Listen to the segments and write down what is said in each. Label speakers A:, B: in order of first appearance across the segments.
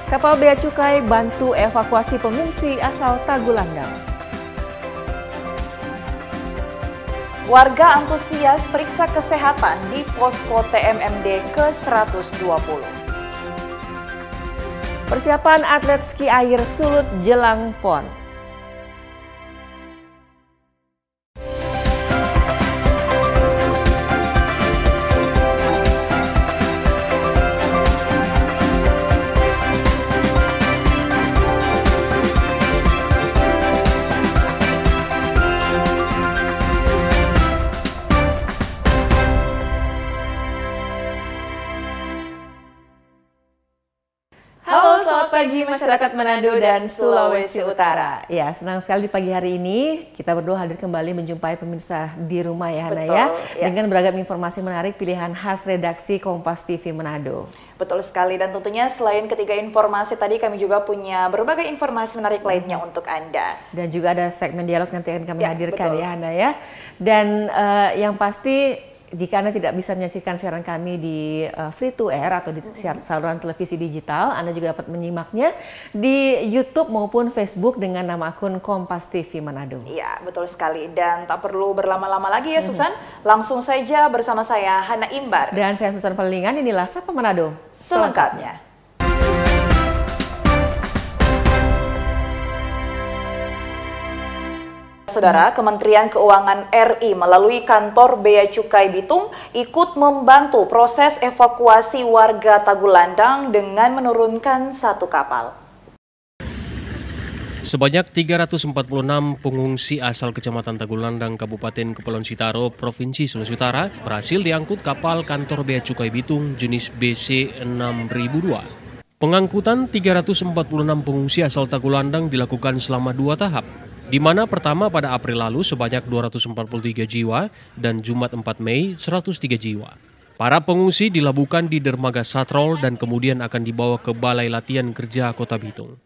A: Kapal Bea Cukai bantu evakuasi pengungsi asal Tagulandang.
B: Warga antusias periksa kesehatan di posko TMMD ke-120.
A: Persiapan atlet ski air Sulut jelang PON. Selamat pagi masyarakat Manado dan Sulawesi Utara. Ya, senang sekali di pagi hari ini kita berdua hadir kembali menjumpai pemirsa di rumah ya Hana. Betul, ya. Dengan beragam informasi menarik pilihan khas redaksi Kompas TV Manado.
B: Betul sekali, dan tentunya selain ketiga informasi tadi kami juga punya berbagai informasi menarik lainnya untuk Anda.
A: Dan juga ada segmen dialog nanti akan kami hadirkan ya Hana ya. Dan yang pasti jika Anda tidak bisa menyaksikan siaran kami di free to air atau di saluran televisi digital, Anda juga dapat menyimaknya di YouTube maupun Facebook dengan nama akun Kompas TV Manado.
B: Iya, betul sekali. Dan tak perlu berlama-lama lagi ya Susan, langsung saja bersama saya Hana Imbar.
A: Dan saya Susan Perlingan, inilah Sapa Manado
B: selengkapnya. Saudara, Kementerian Keuangan RI melalui kantor Bea Cukai Bitung ikut membantu proses evakuasi warga Tagulandang dengan menurunkan satu kapal.
C: Sebanyak 346 pengungsi asal Kecamatan Tagulandang, Kabupaten Kepulauan Sitaro, Provinsi Sulawesi Utara berhasil diangkut kapal kantor Bea Cukai Bitung jenis BC 6002. Pengangkutan 346 pengungsi asal Tagulandang dilakukan selama 2 tahap. Di mana pertama pada April lalu sebanyak 243 jiwa dan Jumat 4 Mei 103 jiwa. Para pengungsi dilabuhkan di dermaga Satrol dan kemudian akan dibawa ke Balai Latihan Kerja Kota Bitung.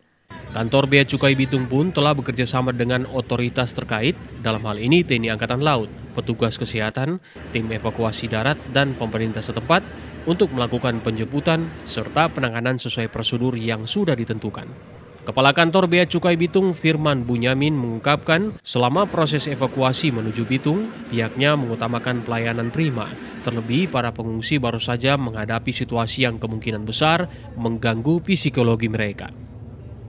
C: Kantor Bea Cukai Bitung pun telah bekerja sama dengan otoritas terkait, dalam hal ini TNI Angkatan Laut, petugas kesehatan, tim evakuasi darat, dan pemerintah setempat untuk melakukan penjemputan serta penanganan sesuai prosedur yang sudah ditentukan. Kepala Kantor Bea Cukai Bitung Firman Bunyamin mengungkapkan selama proses evakuasi menuju Bitung, pihaknya mengutamakan pelayanan prima. Terlebih para pengungsi baru saja menghadapi situasi yang kemungkinan besar mengganggu psikologi mereka.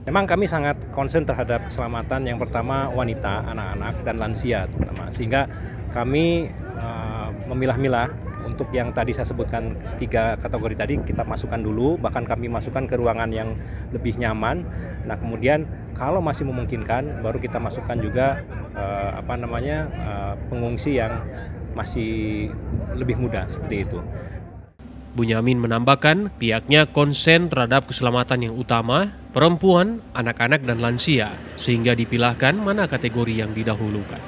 D: Memang kami sangat concern terhadap keselamatan yang pertama wanita, anak-anak, dan lansia terutama. Sehingga kami memilah-milah untuk yang tadi saya sebutkan 3 kategori tadi kita masukkan dulu, bahkan kami masukkan ke ruangan yang lebih nyaman. Nah kemudian kalau masih memungkinkan baru kita masukkan juga pengungsi yang masih lebih muda seperti itu.
C: Bunyamin menambahkan pihaknya konsen terhadap keselamatan yang utama, perempuan, anak-anak, dan lansia, sehingga dipilahkan mana kategori yang didahulukan.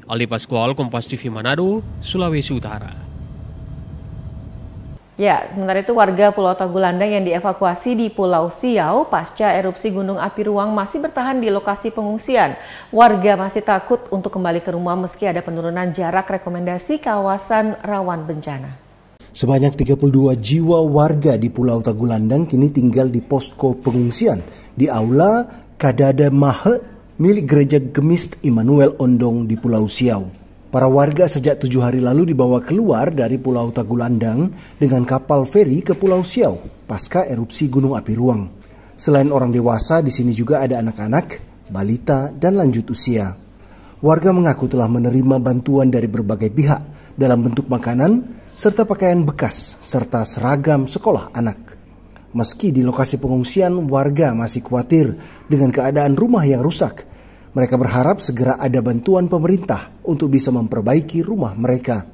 C: Aldi Paskual, Kompas TV Manado, Sulawesi Utara.
A: Ya, sementara itu warga Pulau Tagulandang yang dievakuasi di Pulau Siau pasca erupsi Gunung Api Ruang masih bertahan di lokasi pengungsian. Warga masih takut untuk kembali ke rumah meski ada penurunan jarak rekomendasi kawasan rawan bencana.
E: Sebanyak 32 jiwa warga di Pulau Tagulandang kini tinggal di posko pengungsian di Aula Kadada Mahe milik Gereja Gemist Immanuel Ondong di Pulau Siau. Para warga sejak 7 hari lalu dibawa keluar dari Pulau Tagulandang dengan kapal feri ke Pulau Siau pasca erupsi Gunung Api Ruang. Selain orang dewasa, di sini juga ada anak-anak, balita, dan lanjut usia. Warga mengaku telah menerima bantuan dari berbagai pihak dalam bentuk makanan serta pakaian bekas serta seragam sekolah anak. Meski di lokasi pengungsian warga masih khawatir dengan keadaan rumah yang rusak, mereka berharap segera ada bantuan pemerintah untuk bisa memperbaiki rumah mereka.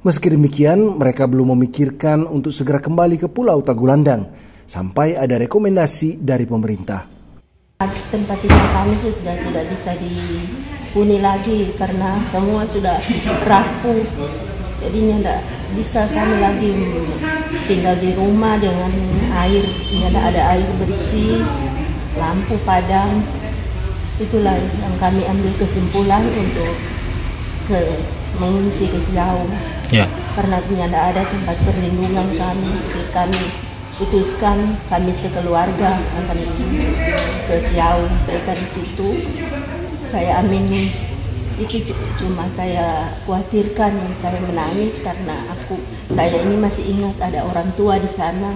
E: Meski demikian, mereka belum memikirkan untuk segera kembali ke Pulau Tagulandang sampai ada rekomendasi dari pemerintah.
F: Tempat tinggal kami sudah tidak bisa dihuni lagi karena semua sudah rapuh. Jadinya tidak bisa kami lagi tinggal di rumah dengan air, tidak ada air bersih, lampu padam. Itulah yang kami ambil kesimpulan untuk mengungsi ke Siau. Ya. Karena tidak ada tempat perlindungan kami putuskan kami sekeluarga akan ke Siau. Mereka di situ, saya amini. Itu cuma saya khawatirkan dan saya menangis karena saya ini masih ingat ada orang tua di sana.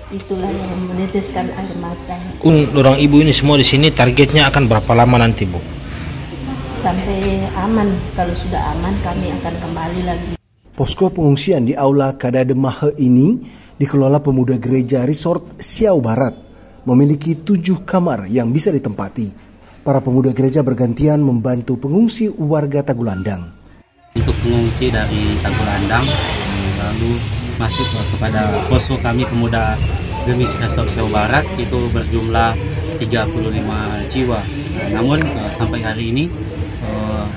F: Itulah yang meneteskan air mata.
G: Orang ibu ini semua di sini targetnya akan berapa lama nanti, Bu?
F: Sampai aman. Kalau sudah aman kami akan kembali lagi.
E: Posko pengungsian di Aula Kadade Mahe ini dikelola pemuda gereja Resort Siau Barat, memiliki 7 kamar yang bisa ditempati. Para pemuda gereja bergantian membantu pengungsi warga Tagulandang.
H: Untuk pengungsi dari Tagulandang, lalu masuk kepada posko kami pemuda Gemis Resort Siau Barat itu berjumlah 35 jiwa. Namun sampai hari ini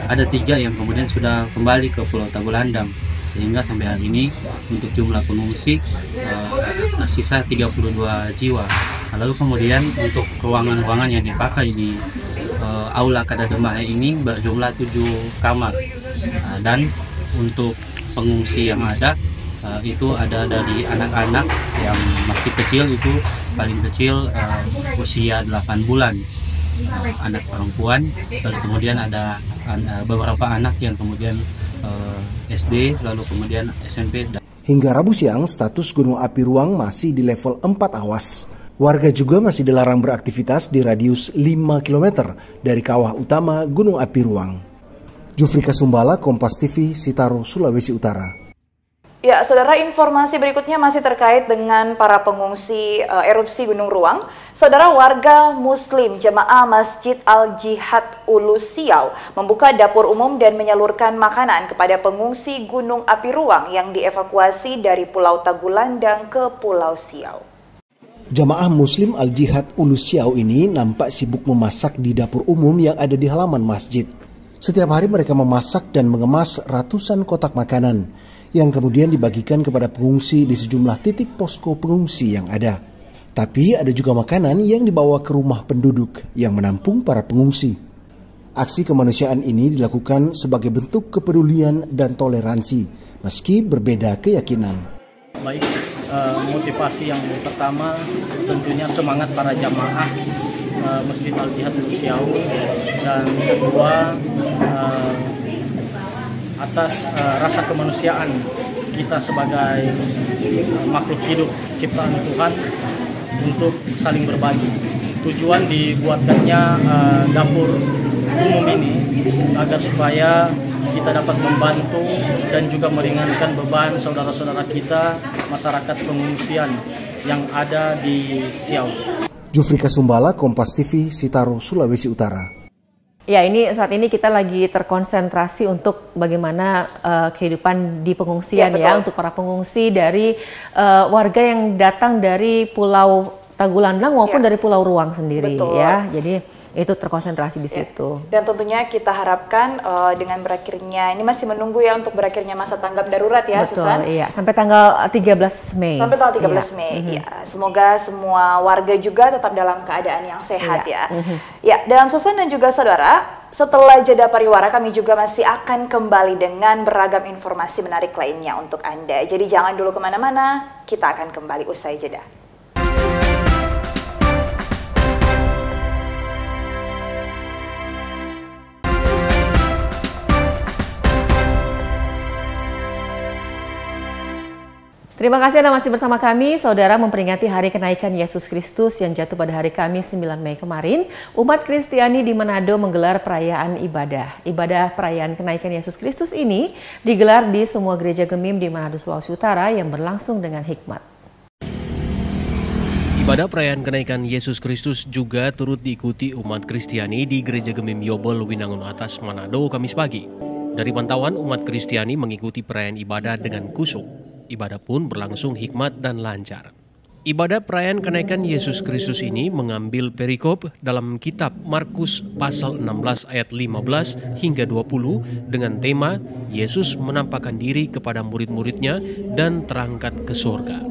H: ada 3 yang kemudian sudah kembali ke Pulau Tagulandang. Sehingga sampai hari ini untuk jumlah pengungsi tersisa 32 jiwa. Lalu kemudian untuk ruangan-ruangan yang dipakai di Aula Kadade Mahe ini berjumlah 7 kamar. Dan untuk pengungsi yang ada itu ada dari anak-anak yang masih kecil, itu paling kecil usia 8 bulan. Anak perempuan, lalu kemudian ada beberapa anak yang kemudian SD, lalu kemudian SMP.
E: Hingga Rabu siang, status Gunung Api Ruang masih di level 4 awas. Warga juga masih dilarang beraktivitas di radius 5 km dari kawah utama Gunung Api Ruang. Jufrika Sumbala, Kompas TV, Sitaro, Sulawesi Utara.
B: Ya, saudara, informasi berikutnya masih terkait dengan para pengungsi erupsi Gunung Ruang. Saudara, warga Muslim Jemaah Masjid Al-Jihad Ulu Siau membuka dapur umum dan menyalurkan makanan kepada pengungsi Gunung Api Ruang yang dievakuasi dari Pulau Tagulandang ke Pulau Siau.
E: Jamaah Muslim Al-Jihad Ulu Siau ini nampak sibuk memasak di dapur umum yang ada di halaman masjid. Setiap hari mereka memasak dan mengemas ratusan kotak makanan yang kemudian dibagikan kepada pengungsi di sejumlah titik posko pengungsi yang ada. Tapi ada juga makanan yang dibawa ke rumah penduduk yang menampung para pengungsi. Aksi kemanusiaan ini dilakukan sebagai bentuk kepedulian dan toleransi, meski berbeda keyakinan.
I: Baik, motivasi yang pertama tentunya semangat para jamaah Masjid Al-Jihad Ulu Siau, dan kedua atas rasa kemanusiaan kita sebagai makhluk hidup ciptaan Tuhan untuk saling berbagi. Tujuan dibuatkannya dapur umum ini agar supaya kita dapat membantu dan juga meringankan beban saudara-saudara kita masyarakat pengungsian yang ada di Siau.
E: Jufrika Sumbala, Kompas TV, Sitaro, Sulawesi Utara.
A: Ya, ini saat ini kita lagi terkonsentrasi untuk bagaimana kehidupan di pengungsian ya untuk para pengungsi dari warga yang datang dari Pulau Tagulandang maupun dari Pulau Ruang sendiri ya. Jadi itu terkonsentrasi di situ.
B: Dan tentunya kita harapkan dengan berakhirnya, ini masih menunggu ya untuk berakhirnya masa tanggap darurat ya, Susan?
A: Iya, sampai tanggal 13 Mei.
B: Sampai tanggal 13 Mei, ya. Semoga semua warga juga tetap dalam keadaan yang sehat ya. Ya, dan Susan dan juga saudara, setelah jeda pariwara kami juga masih akan kembali dengan beragam informasi menarik lainnya untuk Anda. Jadi jangan dulu kemana-mana, kita akan kembali usai jeda.
A: Terima kasih Anda masih bersama kami. Saudara, memperingati hari kenaikan Yesus Kristus yang jatuh pada hari Kamis 9 Mei kemarin, umat Kristiani di Manado menggelar perayaan ibadah. Ibadah perayaan kenaikan Yesus Kristus ini digelar di semua gereja Gemim di Manado, Sulawesi Utara yang berlangsung dengan hikmat.
C: Ibadah perayaan kenaikan Yesus Kristus juga turut diikuti umat Kristiani di Gereja Gemim Yobol, Winangun Atas, Manado, Kamis pagi. Dari pantauan, umat Kristiani mengikuti perayaan ibadah dengan khusyuk. Ibadah pun berlangsung hikmat dan lancar. Ibadah perayaan kenaikan Yesus Kristus ini mengambil perikop dalam kitab Markus pasal 16 ayat 15 hingga 20 dengan tema Yesus menampakkan diri kepada murid-muridnya dan terangkat ke surga.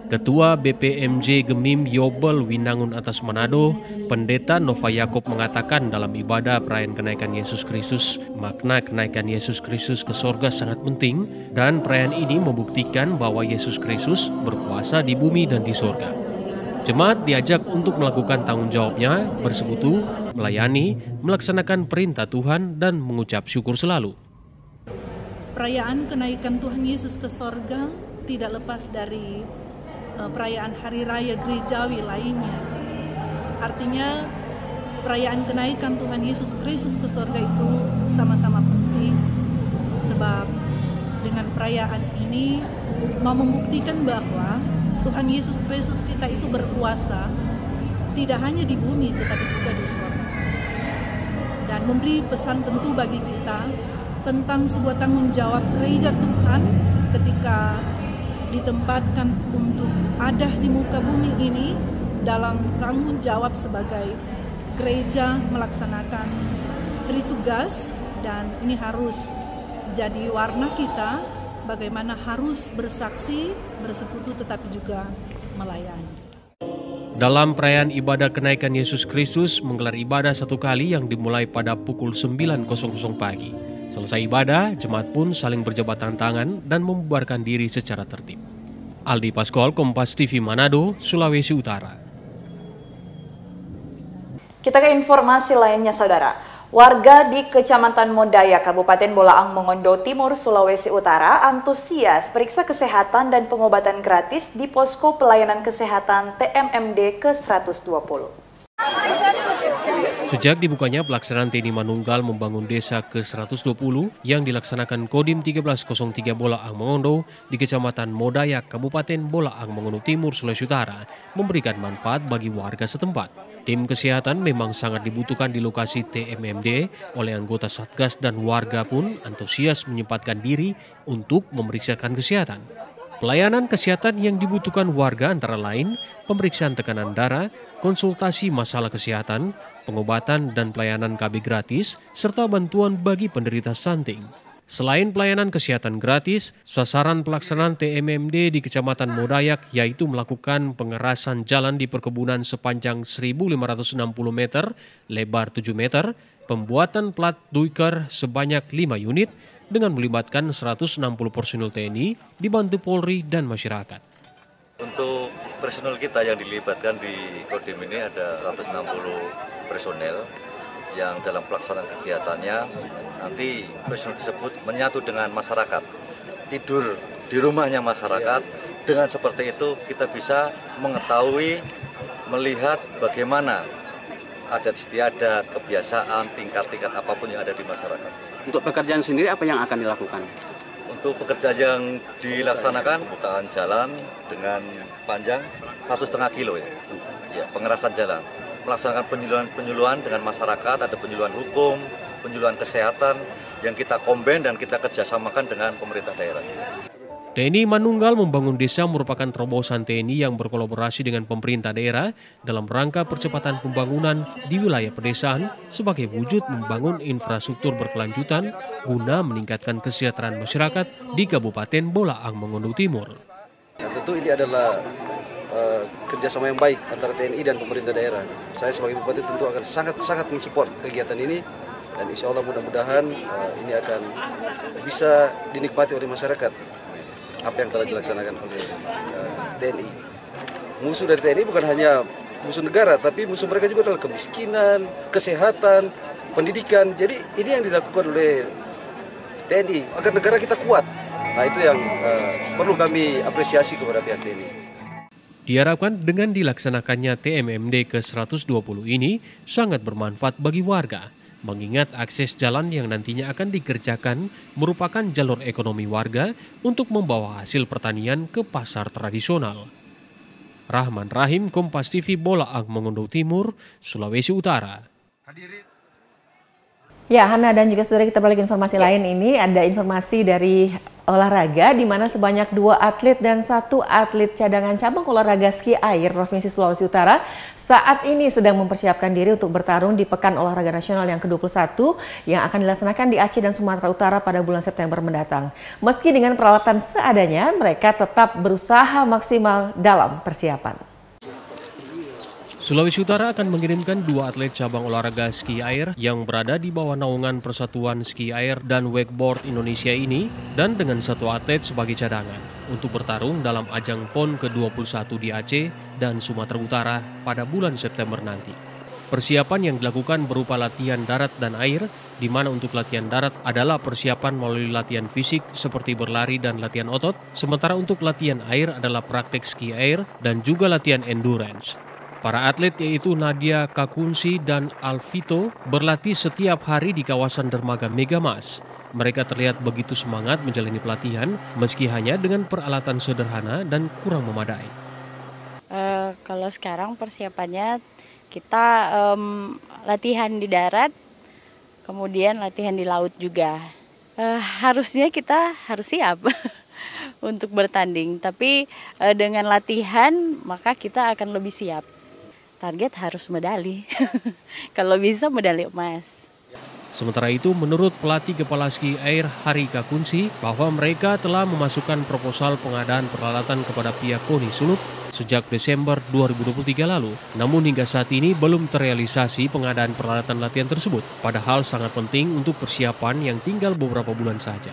C: Ketua BPMJ Gemim Yobel Winangun Atas Manado, Pendeta Nova Yakob mengatakan dalam ibadah perayaan kenaikan Yesus Kristus, makna kenaikan Yesus Kristus ke sorga sangat penting dan perayaan ini membuktikan bahwa Yesus Kristus berkuasa di bumi dan di sorga. Jemaat diajak untuk melakukan tanggung jawabnya, bersekutu, melayani, melaksanakan perintah Tuhan dan mengucap syukur selalu.
J: Perayaan kenaikan Tuhan Yesus ke sorga tidak lepas dari perayaan hari raya gerejawi lainnya. Artinya perayaan kenaikan Tuhan Yesus Kristus ke sorga itu sama-sama penting, sebab dengan perayaan ini mau membuktikan bahwa Tuhan Yesus Kristus kita itu berkuasa tidak hanya di bumi tetapi juga di sorga, dan memberi pesan tentu bagi kita tentang sebuah tanggung jawab gereja Tuhan ketika ditempatkan untuk ada di muka bumi ini dalam tanggung jawab sebagai gereja melaksanakan tugas, dan ini harus jadi warna kita bagaimana harus bersaksi, bersekutu tetapi juga melayani.
C: Dalam perayaan ibadah kenaikan Yesus Kristus menggelar ibadah satu kali yang dimulai pada pukul 9.00 pagi. Selesai ibadah, jemaat pun saling berjabatan tangan dan membubarkan diri secara tertib. Aldi Paskol, Kompas TV Manado, Sulawesi Utara.
B: Kita ke informasi lainnya, saudara. Warga di Kecamatan Modaya, Kabupaten Bolaang Mongondo Timur, Sulawesi Utara antusias periksa kesehatan dan pengobatan gratis di posko pelayanan kesehatan TMMD ke-120.
C: Sejak dibukanya pelaksanaan TNI Manunggal membangun desa ke-120 yang dilaksanakan Kodim 1303 Bolaang Mongondo di Kecamatan Modaya, Kabupaten Bolaang Mongondo Timur, Sulawesi Utara memberikan manfaat bagi warga setempat. Tim kesehatan memang sangat dibutuhkan di lokasi TMMD oleh anggota Satgas dan warga pun antusias menyempatkan diri untuk memeriksakan kesehatan. Pelayanan kesehatan yang dibutuhkan warga antara lain pemeriksaan tekanan darah, konsultasi masalah kesehatan, pengobatan dan pelayanan KB gratis, serta bantuan bagi penderita stunting. Selain pelayanan kesehatan gratis, sasaran pelaksanaan TMMD di Kecamatan Modayak yaitu melakukan pengerasan jalan di perkebunan sepanjang 1.560 meter, lebar 7 meter, pembuatan plat duiker sebanyak 5 unit, dengan melibatkan 160 personil TNI dibantu Polri dan masyarakat.
K: Untuk personil kita yang dilibatkan di Kodim ini ada 160 personel yang dalam pelaksanaan kegiatannya nanti personil tersebut menyatu dengan masyarakat, tidur di rumahnya masyarakat. Dengan seperti itu kita bisa mengetahui, melihat bagaimana adat istiadat, kebiasaan, tingkat-tingkat apapun yang ada di masyarakat.
L: Untuk pekerjaan sendiri apa yang akan dilakukan?
K: Untuk pekerjaan yang dilaksanakan, bukaan jalan dengan panjang 1,5 kilo ya, pengerasan jalan. Melaksanakan penyuluhan dengan masyarakat, ada penyuluhan hukum, penyuluhan kesehatan yang kita combine dan kita kerjasamakan dengan pemerintah daerah.
C: TNI Manunggal membangun desa merupakan terobosan TNI yang berkolaborasi dengan pemerintah daerah dalam rangka percepatan pembangunan di wilayah pedesaan sebagai wujud membangun infrastruktur berkelanjutan guna meningkatkan kesejahteraan masyarakat di Kabupaten Bolaang Mongondo Timur.
M: Ya, tentu ini adalah kerjasama yang baik antara TNI dan pemerintah daerah. Saya sebagai bupati tentu akan sangat mensupport kegiatan ini dan insya Allah mudah-mudahan ini akan bisa dinikmati oleh masyarakat. Apa yang telah dilaksanakan oleh TNI. Musuh dari TNI bukan hanya musuh negara, tapi musuh mereka juga adalah kemiskinan, kesehatan, pendidikan. Jadi ini yang dilakukan oleh TNI agar negara kita kuat. Nah itu yang perlu kami apresiasi kepada pihak TNI.
C: Diharapkan dengan dilaksanakannya TMMD ke-120 ini sangat bermanfaat bagi warga. Mengingat akses jalan yang nantinya akan dikerjakan merupakan jalur ekonomi warga untuk membawa hasil pertanian ke pasar tradisional. Rahman Rahim, Kompas TV Bolaang Mongondo Timur, Sulawesi Utara.
A: Ya, Hana dan juga saudara, kita balik informasi lain ini. Ada informasi dari olahraga di mana sebanyak 2 atlet dan 1 atlet cadangan cabang olahraga ski air Provinsi Sulawesi Utara saat ini sedang mempersiapkan diri untuk bertarung di Pekan Olahraga Nasional yang ke-21 yang akan dilaksanakan di Aceh dan Sumatera Utara pada bulan September mendatang. Meski dengan peralatan seadanya, mereka tetap berusaha maksimal dalam persiapan.
C: Sulawesi Utara akan mengirimkan 2 atlet cabang olahraga ski air yang berada di bawah naungan Persatuan Ski Air dan Wakeboard Indonesia ini dan dengan 1 atlet sebagai cadangan untuk bertarung dalam ajang PON ke-21 di Aceh dan Sumatera Utara pada bulan September nanti. Persiapan yang dilakukan berupa latihan darat dan air, di mana untuk latihan darat adalah persiapan melalui latihan fisik seperti berlari dan latihan otot, sementara untuk latihan air adalah praktek ski air dan juga latihan endurance. Para atlet yaitu Nadia Kakunsi dan Alvito berlatih setiap hari di kawasan dermaga Megamas. Mereka terlihat begitu semangat menjalani pelatihan meski hanya dengan peralatan sederhana dan kurang memadai.
N: Kalau sekarang persiapannya kita latihan di darat, kemudian latihan di laut juga. Harusnya kita harus siap untuk bertanding, tapi dengan latihan maka kita akan lebih siap. Target harus medali, kalau bisa medali emas.
C: Sementara itu, menurut pelatih kepala ski air Hari Kakunsi, bahwa mereka telah memasukkan proposal pengadaan peralatan kepada pihak KONI Sulut sejak Desember 2023 lalu. Namun hingga saat ini belum terrealisasi pengadaan peralatan latihan tersebut, padahal sangat penting untuk persiapan yang tinggal beberapa bulan saja.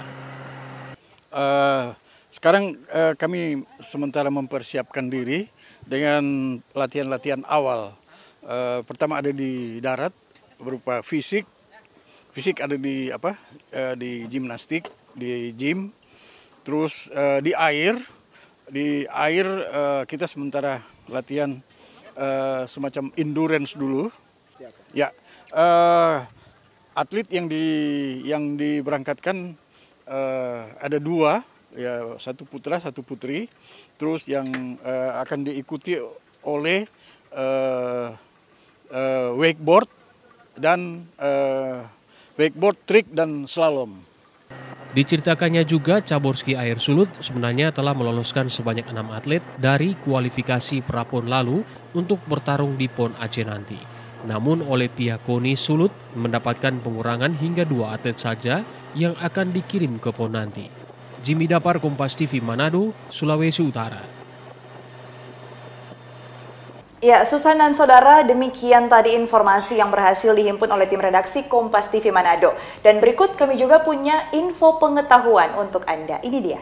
O: Sekarang kami sementara mempersiapkan diri dengan latihan-latihan awal. Pertama ada di darat berupa fisik ada di gimnastik, di gym. Terus di air kita sementara latihan semacam endurance dulu. Ya, atlet yang diberangkatkan ada 2. Ya, 1 putra, 1 putri, terus yang akan diikuti oleh wakeboard dan wakeboard trik dan slalom.
C: Diceritakannya juga cabur ski air Sulut sebenarnya telah meloloskan sebanyak 6 atlet dari kualifikasi pra-PON lalu untuk bertarung di PON Aceh nanti. Namun oleh pihak KONI Sulut mendapatkan pengurangan hingga 2 atlet saja yang akan dikirim ke PON nanti. Jimmy Dapar, Kompas TV, Manado, Sulawesi Utara.
B: Ya, Susan dan saudara, demikian tadi informasi yang berhasil dihimpun oleh tim redaksi Kompas TV Manado. Dan berikut kami juga punya info pengetahuan untuk Anda. Ini dia.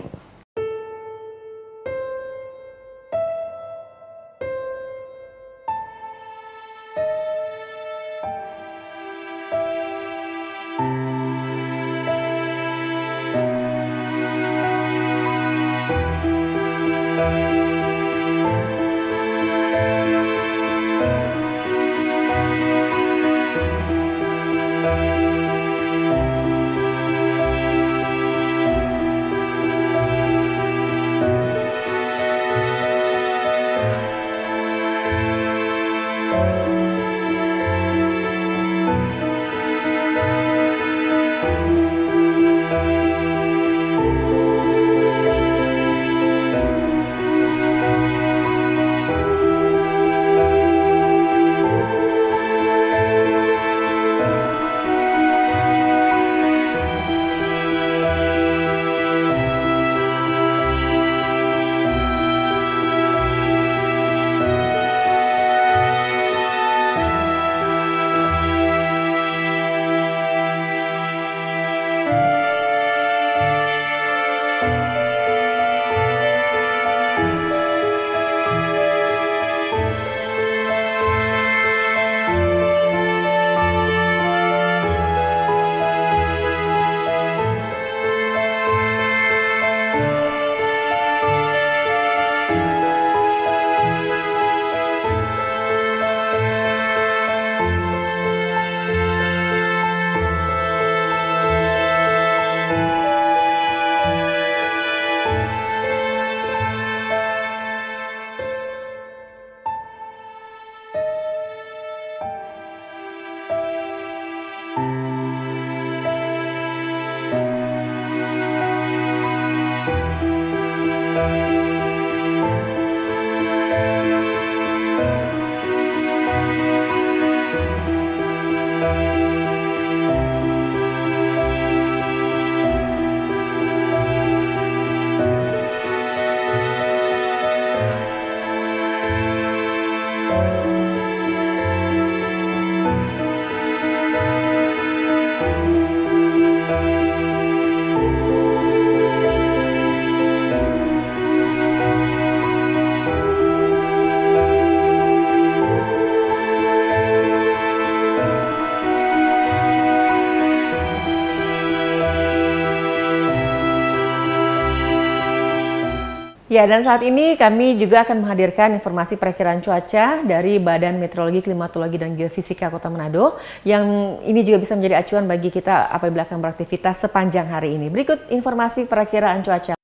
A: Ya, dan saat ini kami juga akan menghadirkan informasi perakiraan cuaca dari Badan Meteorologi, Klimatologi, dan Geofisika Kota Manado, yang ini juga bisa menjadi acuan bagi kita apabila akan beraktivitas sepanjang hari ini. Berikut informasi perakiraan cuaca.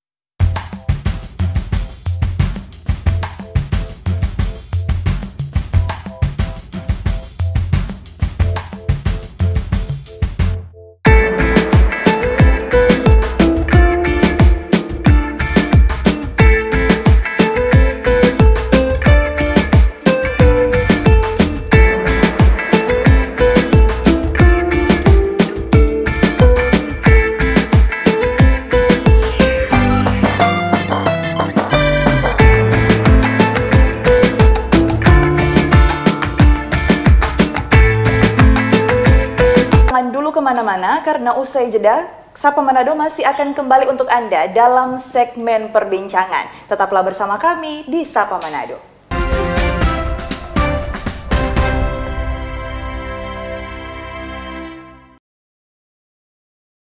B: Kemana-mana, karena usai jeda, Sapa Manado masih akan kembali untuk Anda dalam segmen perbincangan. Tetaplah bersama kami di Sapa Manado.